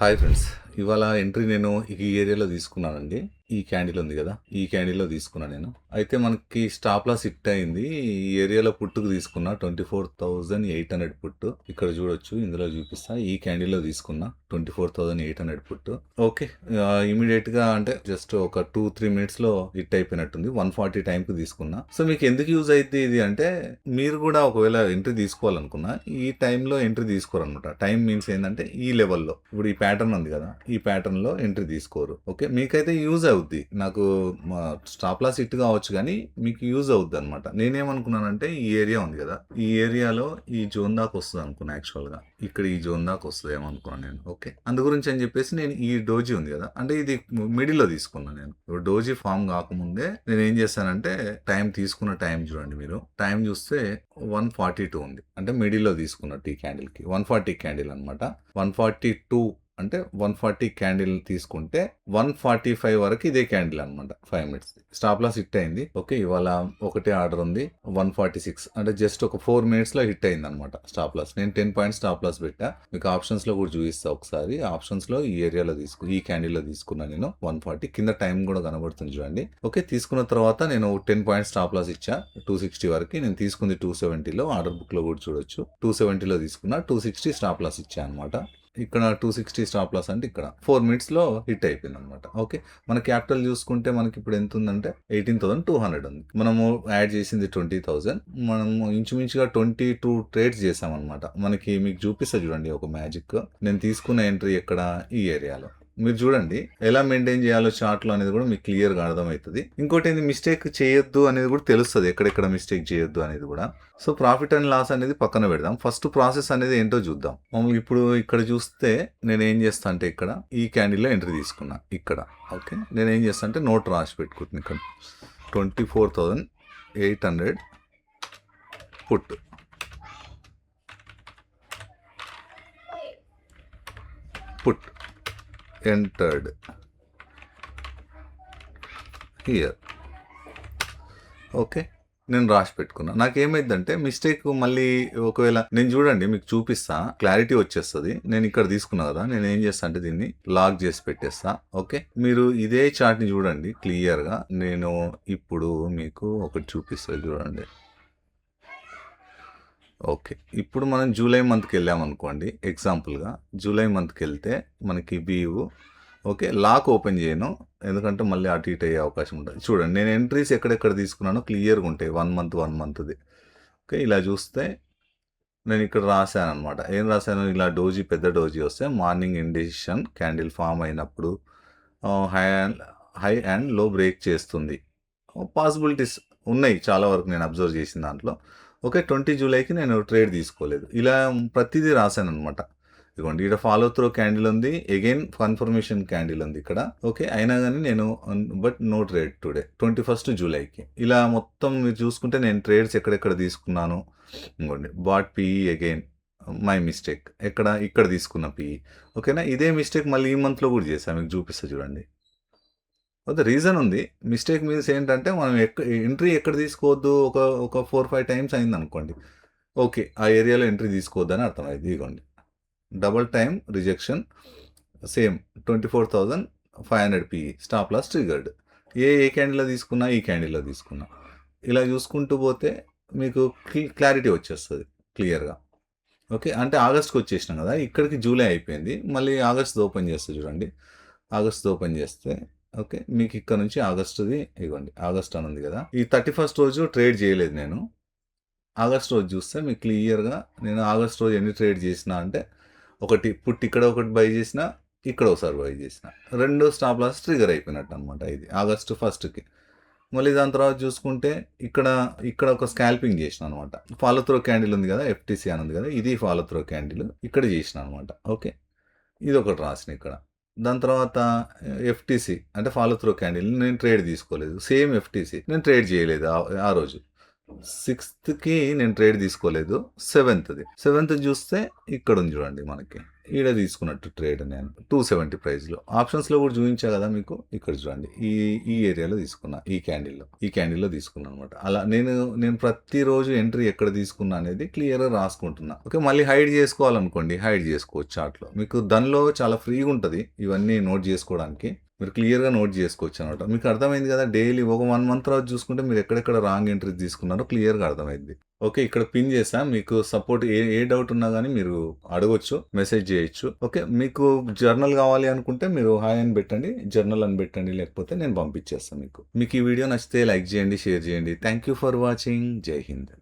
Hi friends. ఇవాళ entry నేను ఈ ఏరియాలో తీసుకున్నానండి. ఈ క్యాండిల్ ఉంది గదా! ఈ క్యాండిల్‌లో తీసుకున్నా నేను. అయితే మనకి స్టాప్ లాస్ హిట్ అయింది. ఈ ఏరియాలో పుట్టుకు తీసుకున్నా 24,800 పుట్టు. ఇక్కడ చూడొచ్చు. ఇందులో చూపిస్తా. ఈ క్యాండిల్‌లో తీసుకున్నా 24,800 పుట్టు. ఓకే. ఇమ్మీడియేట్‌గా అంటే జస్ట్ ఒక 2, 3 మినిట్స్‌లో హిట్ అయిపోయినట్టుంది. 140 టైంకి తీసుకున్నా. సో మీకు ఎందుకు యూజ్ అయిద్ది ఇది అంటే మీరు కూడా ఒకవేళ ఎంట్రీ తీసుకోవాలనుకున్నా ఈ టైంలో ఎంట్రీ తీసుకోరనమాట. టైం మీన్స్ ఏందంటే ఈ లెవెల్‌లో. ఇప్పుడు ఈ ప్యాటర్న్ ఉంది కదా! ఈ ప్యాటర్న్‌లో ఎంట్రీ తీసుకోరు. ఓకే. మీకైతే యూజ్ అవుద్ది. నాకు స్టాప్ లాస్ హిట్ కావచ్చు కానీ మీకు యూజ్ అవుద్ది అనమాట. నేనేమనుకున్నానంటే ఈ ఏరియా ఉంది కదా! ఈ ఏరియాలో ఈ జోన్ దాకా వస్తది అనుకున్నా యాక్చువల్‌గా. ఇక్కడ ఈ జోన్ దాకా వస్తదేమో అనుకున్నాను నేను. ఓకే. అందు గురించి అని చెప్పేసి నేను ఈ డోజీ ఉంది కదా! అంటే ఇది మిడిల్‌లో తీసుకున్నా నేను. ఇప్పుడు డోజీ ఫామ్ కాకముందే నేనేం చేశానంటే తీసుకున్న టైం చూడండి మీరు. టైం చూస్తే 142 ఉంది. అంటే మిడిల్‌లో తీసుకున్నట్టు ఈ క్యాండిల్‌కి. 140 క్యాండిల్ అనమాట. 142 అంటే 140 క్యాండిల్ తీసుకుంటే 145 వరకు ఇదే క్యాండిల్ అనమాట 5 మినిట్స్. స్టాప్ లాస్ హిట్ అయింది. ఓకే. ఇవాళ ఒకటే ఆర్డర్ ఉంది 146 అంటే జస్ట్ ఒక 4 మినిట్స్‌లో హిట్ అయింది అనమాట స్టాప్ లాస్. నేను 10 పాయింట్స్ స్టాప్ లాస్ పెట్టా. మీకు ఆప్షన్స్‌లో కూడా చూపిస్తా ఒకసారి. ఆప్షన్స్‌లో ఈ ఏరియాలో ఈ క్యాండిల్‌లో తీసుకున్నా నేను 140 కింద టైం కూడా కనబడుతుంది చూడండి. ఓకే. తీసుకున్న తర్వాత నేను 10 పాయింట్స్ స్టాప్ లాస్ ఇచ్చా 260 వరకు. నేను తీసుకుంది 270లో ఆర్డర్ బుక్‌లో కూడా చూడొచ్చు. 270లో తీసుకున్నా 260 స్టాప్ లాస్ ఇచ్చా అనమాట. ఇక్కడ 260 స్టాప్ లాస్ అంటే ఇక్కడ 4 మినిట్స్‌లో హిట్ అయిపోయింది అనమాట. ఓకే. మన క్యాపిటల్ చూసుకుంటే మనకి ఇప్పుడు ఎంత ఉందంటే 18,200 ఉంది. మనము యాడ్ చేసింది 20,000. మనము ఇంచుమించుగా 22 ట్రేడ్స్ చేసామన్నమాట. మీకు చూపిస్తా చూడండి ఒక మ్యాజిక్. నేను తీసుకున్న ఎంట్రీ ఎక్కడ ఈ ఏరియాలో. మీరు చూడండి ఎలా మెయింటైన్ చేయాలో చార్ట్లో అనేది కూడా మీకు క్లియర్గా అర్థమవుతుంది. ఇంకోటి ఏంది మిస్టేక్ చేయొద్దు అనేది కూడా తెలుస్తుంది. ఎక్కడెక్కడ మిస్టేక్ చేయొద్దు అనేది కూడా. సో ప్రాఫిట్ అండ్ లాస్ అనేది పక్కన పెడదాం. ఫస్ట్ ప్రాసెస్ అనేది ఏంటో చూద్దాం. మామూలుగా ఇప్పుడు ఇక్కడ చూస్తే నేను ఏం చేస్తా అంటే ఇక్కడ ఈ క్యాండిల్లో ఎంట్రీ తీసుకున్నా ఇక్కడ. ఓకే. నేను ఏం చేస్తా అంటే నోట్ రాసి పెట్టుకుంటున్నాను ఇక్కడ 24,800 put. Put entered here. Okay. నేను రాసి పెట్టుకున్నా. నాకేమైందంటే మిస్టేక్ మళ్ళీ ఒకవేళ నేను చూడండి మీకు చూపిస్తా క్లారిటీ వచ్చేస్తుంది. నేను ఇక్కడ తీసుకున్నా కదా నేను ఏం చేస్తా అంటే దీన్ని లాక్ చేసి పెట్టేస్తా. ఓకే. మీరు ఇదే చార్ట్ని చూడండి క్లియర్గా. నేను ఇప్పుడు మీకు ఒకటి చూపిస్తా చూడండి. ఓకే. ఇప్పుడు మనం జూలై మంత్కి వెళ్ళామనుకోండి ఎగ్జాంపుల్గా. జూలై మంత్కి వెళ్తే మనకి వ్యూ ఓకే. లాక్ ఓపెన్ చేయను ఎందుకంటే మళ్ళీ అటు ఇటు అయ్యే అవకాశం ఉంటుంది. చూడండి నేను ఎంట్రీస్ ఎక్కడెక్కడ తీసుకున్నానో క్లియర్గా ఉంటాయి 1 మంత్ది. ఓకే. ఇలా చూస్తే నేను ఇక్కడ రాశాను అనమాట. ఏం రాశాను ఇలా పెద్ద డోజీ వస్తే మార్నింగ్ ఇండిసిషన్ క్యాండిల్ ఫామ్ అయినప్పుడు హై అండ్ లో బ్రేక్ చేస్తుంది. పాసిబిలిటీస్ ఉన్నాయి చాలా వరకు నేను అబ్జర్వ్ చేసిన దాంట్లో. ఓకే. 20 జూలైకి నేను ట్రేడ్ తీసుకోలేదు. ఇలా ప్రతిదీ రాశాను అనమాట. ఇదిగోండి ఇక్కడ ఫాలో త్రో క్యాండిల్ ఉంది. అగైన్ కన్ఫర్మేషన్ క్యాండిల్ ఉంది ఇక్కడ. ఓకే. అయినా కానీ నేను బట్ నో ట్రేడ్ టుడే 21 జూలైకి. ఇలా మొత్తం మీరు చూసుకుంటే నేను ట్రేడ్స్ ఎక్కడెక్కడ తీసుకున్నాను. ఇంకోండి bought PE again my mistake. ఇక్కడ తీసుకున్న పిఈ. ఓకేనా. ఇదే మిస్టేక్ మళ్ళీ ఈ మంత్లో కూడా చేశాను. మీకు చూపిస్తా చూడండి. రీజన్ ఉంది. మిస్టేక్ మీన్స్ ఏంటంటే మనం ఎంట్రీ ఎక్కడ తీసుకోవద్దు ఒక 4-5 టైమ్స్ అయిందనుకోండి. ఓకే. ఆ ఏరియాలో ఎంట్రీ తీసుకోవద్దని అర్థమైంది. ఇదిగోండి double time rejection same 24,500 PE stop loss triggered. ఏ క్యాండిల్లో తీసుకున్నా ఈ క్యాండిల్లో తీసుకున్నా. ఇలా చూసుకుంటూ పోతే మీకు క్లారిటీ వచ్చేస్తుంది క్లియర్గా. ఓకే. అంటే ఆగస్ట్కి వచ్చేసినాం కదా ఇక్కడికి జూలై అయిపోయింది. మళ్ళీ ఆగస్ట్ ఓపెన్ చేస్తే చూడండి. ఆగస్ట్ ఓపెన్ చేస్తే ఓకే. మీకు ఇక్కడ నుంచి ఆగస్టుది ఇవ్వండి. ఆగస్ట్ అని ఉంది కదా ఈ 31st రోజు ట్రేడ్ చేయలేదు నేను. ఆగస్ట్ రోజు చూస్తే మీకు క్లియర్గా నేను ఆగస్ట్ రోజు ఎన్ని ట్రేడ్ చేసినా అంటే ఒకటి ఇక్కడ ఒకటి బై చేసిన ఇక్కడ ఒకసారి బై చేసిన 2 స్టాప్ లాస్ ట్రిగర్ అయిపోయినట్టు అనమాట. ఇది ఆగస్టు 1కి. మళ్ళీ దాని తర్వాత చూసుకుంటే ఇక్కడ ఒక స్కాల్పింగ్ చేసిన అనమాట. ఫాలో త్రో క్యాండిల్ ఉంది కదా ఎఫ్టీసీ అని ఉంది కదా ఇది ఫాలో త్రో క్యాండిల్ ఇక్కడ చేసిన అనమాట. ఓకే. ఇది ఒకటి రాసిన ఇక్కడ. దాని తర్వాత ఎఫ్టీసీ అంటే ఫాలో త్రో క్యాండిల్ నేను ట్రేడ్ తీసుకోలేదు. సేమ్ ఎఫ్టీసీ నేను ట్రేడ్ చేయలేదు ఆ రోజు. 6థ్‌కి నేను ట్రేడ్ తీసుకోలేదు. 7థ్ చూస్తే ఇక్కడుంది చూడండి మనకి. ఈడ తీసుకున్నట్టు ట్రేడ్ నేను 270 ప్రైస్‌లో. ఆప్షన్స్‌లో కూడా చూయించా కదా మీకు. ఇక్కడ చూడండి. ఈ ఏరియాలో తీసుకున్నా. ఈ క్యాండిల్‌లో తీసుకున్నాననమాట. అలా నేను ప్రతిరోజు ఎంట్రీ ఎక్కడ తీసుకున్నా అనేది క్లియర్‌గా రాసుకుంటున్నా. ఓకే. మళ్ళీ హైడ్ చేసుకోవాలనుకోండి హైడ్ చేసుకోవచ్చు చార్ట్‌లో. మీకు దానిలో చాలా ఫ్రీగా ఉంటది. ఇవన్నీ నోట్ చేసుకోవడానికి. మీరు క్లియర్‌గా నోట్ చేసుకోవచ్చనమాట. మీకు అర్థమైంది కదా! డైలీ ఒక 1 మంత్ తర్వాత చూసుకుంటే మీరు ఎక్కడెక్కడ రాంగ్ ఎంట్రీస్ తీసుకున్నారో క్లియర్‌గా అర్థమైద్ది. ఓకే. ఇక్కడ పిన్ చేశా. మీకు సపోర్ట్ ఏ డౌట్ ఉన్నా గానీ మీరు అడగొచ్చు. మెసేజ్ చేయొచ్చు. ఓకే. మీకు జర్నల్ కావాలి అనుకుంటే మీరు హాయ్ అని పెట్టండి. జర్నల్ అని పెట్టండి. లేకపోతే నేను పంపించేస్తా మీకు. మీకు ఈ వీడియో నచ్చితే లైక్ చేయండి, షేర్ చేయండి. Thank you for watching. జై హింద్.